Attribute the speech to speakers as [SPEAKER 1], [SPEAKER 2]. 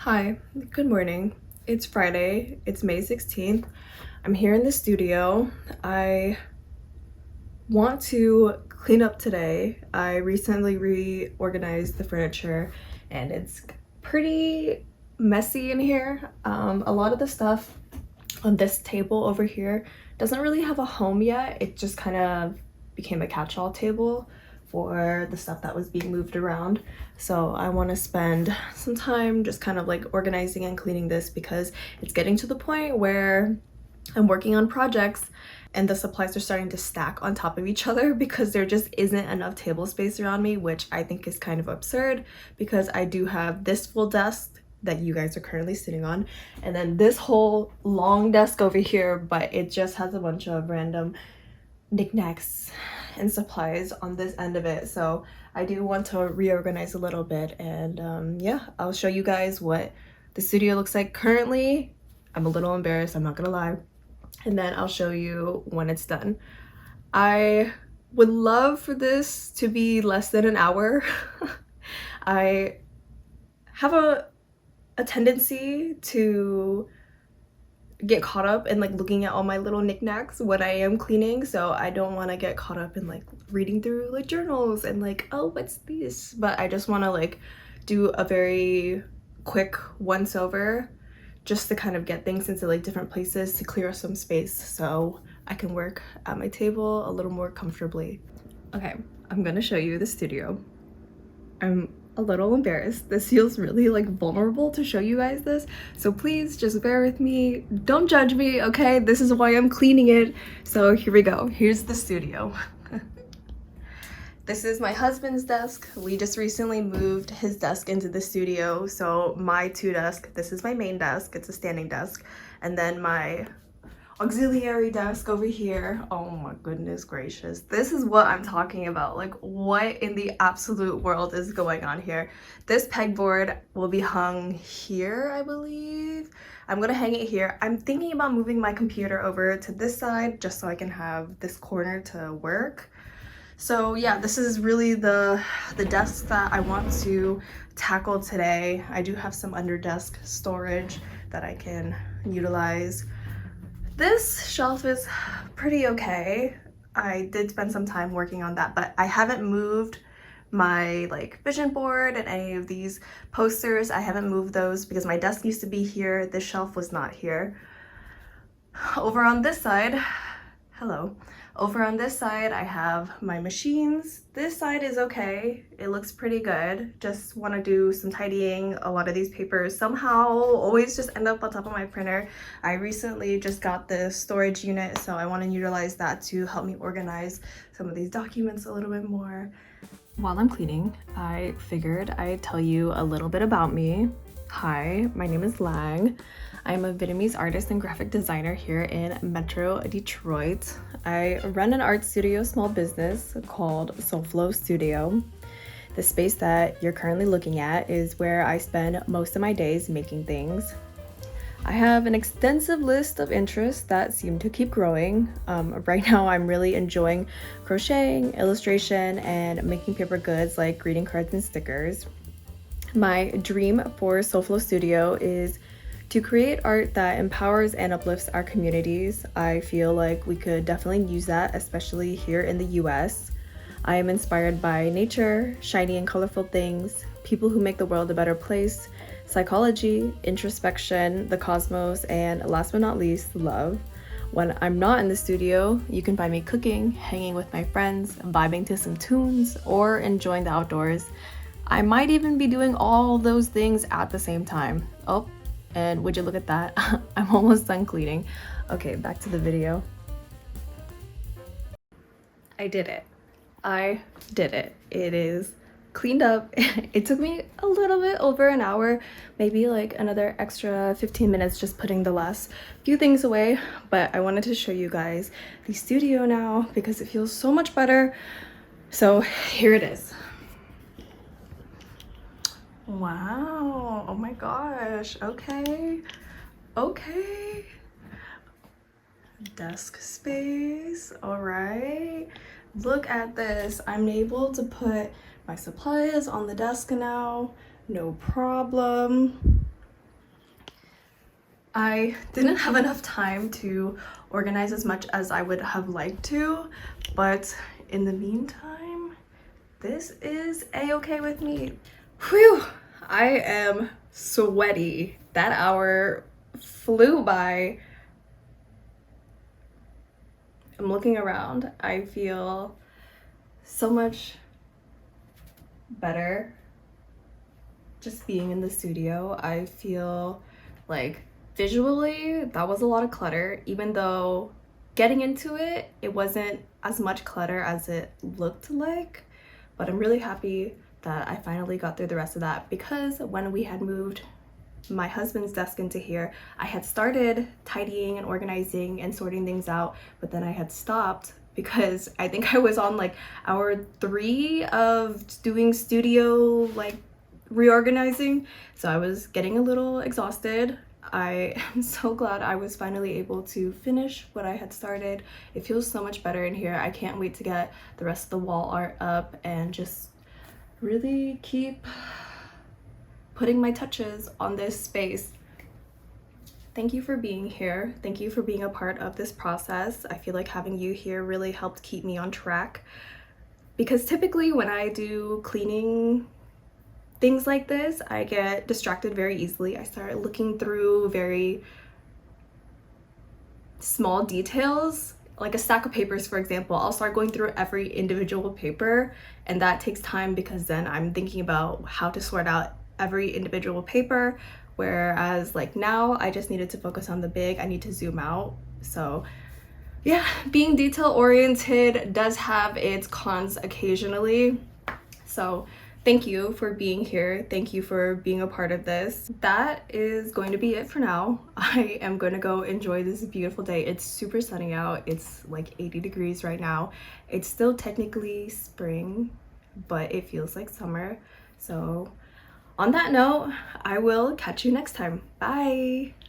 [SPEAKER 1] Hi, good morning. It's Friday, it's May 16th. I'm here in the studio. I want to clean up today. I recently reorganized the furniture and it's pretty messy in here. A lot of the stuff on this table over here doesn't really have a home yet. It just kind of became a catch-all table for the stuff that was being moved around. So I want to spend some time just kind of like organizing and cleaning this because it's getting to the point where I'm working on projects and the supplies are starting to stack on top of each other because there just isn't enough table space around me, which I think is kind of absurd because I do have this full desk that you guys are currently sitting on, and then this whole long desk over here, but it just has a bunch of random knickknacks and supplies on this end of it. So I do want to reorganize a little bit, and yeah, I'll show you guys what the studio looks like currently. I'm a little embarrassed, I'm not gonna lie, and then I'll show you when it's done. I would love for this to be less than an hour. I have a tendency to get caught up in like looking at all my little knickknacks when I am cleaning, so I don't want to get caught up in like reading through like journals and like, oh, what's this? But I just want to like do a very quick once over just to kind of get things into like different places to clear some space so I can work at my table a little more comfortably. Okay, I'm gonna show you the studio. I'm a little embarrassed. This feels really like vulnerable to show you guys this, so please just bear with me. Don't judge me, okay? This is why I'm cleaning it. So here we go. Here's the studio. This is my husband's desk. We just recently moved his desk into the studio, so my two desks. This is my main desk. It's a standing desk, and then my auxiliary desk over here. Oh my goodness gracious, this is what I'm talking about. Like, what in the absolute world is going on here? This pegboard will be hung here, I believe. I'm gonna hang it here. I'm thinking about moving my computer over to this side just so I can have this corner to work. So yeah, this is really the desk that I want to tackle today. I do have some under desk storage that I can utilize. This shelf is pretty okay. I did spend some time working on that, but I haven't moved my like vision board and any of these posters. I haven't moved those because my desk used to be here. This shelf was not here. Over on this side, hello. Over on this side, I have my machines. This side is okay. It looks pretty good. Just want to do some tidying. A lot of these papers somehow always just end up on top of my printer. I recently just got the storage unit, so I want to utilize that to help me organize some of these documents a little bit more. While I'm cleaning, I figured I'd tell you a little bit about me. Hi, my name is Lang. I'm a Vietnamese artist and graphic designer here in Metro Detroit. I run an art studio small business called SolFlo Studio. The space that you're currently looking at is where I spend most of my days making things. I have an extensive list of interests that seem to keep growing. Right now I'm really enjoying crocheting, illustration, and making paper goods like greeting cards and stickers. My dream for SolFlo Studio is to create art that empowers and uplifts our communities. I feel like we could definitely use that, especially here in the US. I am inspired by nature, shiny and colorful things, people who make the world a better place, psychology, introspection, the cosmos, and last but not least, love. When I'm not in the studio, you can find me cooking, hanging with my friends, vibing to some tunes, or enjoying the outdoors. I might even be doing all those things at the same time. Oh, and would you look at that? I'm almost done cleaning. Okay, back to the video. I did it. I did it. It is cleaned up. It took me a little bit over an hour, maybe like another extra 15 minutes just putting the last few things away, but I wanted to show you guys the studio now because it feels so much better. So here it is. Wow, oh my gosh, okay, okay. Desk space, all right. Look at this, I'm able to put my supplies on the desk now, no problem. I didn't have enough time to organize as much as I would have liked to, but in the meantime, this is a-okay with me. Whew, I am sweaty. That hour flew by. I'm looking around. I feel so much better just being in the studio. I feel like visually that was a lot of clutter, even though getting into it, it wasn't as much clutter as it looked like. But I'm really happy that I finally got through the rest of that, because when we had moved my husband's desk into here, I had started tidying and organizing and sorting things out, but then I had stopped because I think I was on like hour 3 of doing studio like reorganizing, so I was getting a little exhausted. I am so glad I was finally able to finish what I had started. It feels so much better in here. I can't wait to get the rest of the wall art up and just really keep putting my touches on this space. Thank you for being here. Thank you for being a part of this process. I feel like having you here really helped keep me on track, because typically when I do cleaning things like this, I get distracted very easily. I start looking through very small details, like a stack of papers, for example. I'll start going through every individual paper, and that takes time because then I'm thinking about how to sort out every individual paper, whereas like now I just needed to focus on the big. I need to zoom out. So yeah, being detail oriented does have its cons occasionally. So thank you for being here. Thank you for being a part of this. That is going to be it for now. I am going to go enjoy this beautiful day. It's super sunny out. It's like 80 degrees right now. It's still technically spring, but it feels like summer. So on that note, I will catch you next time. Bye!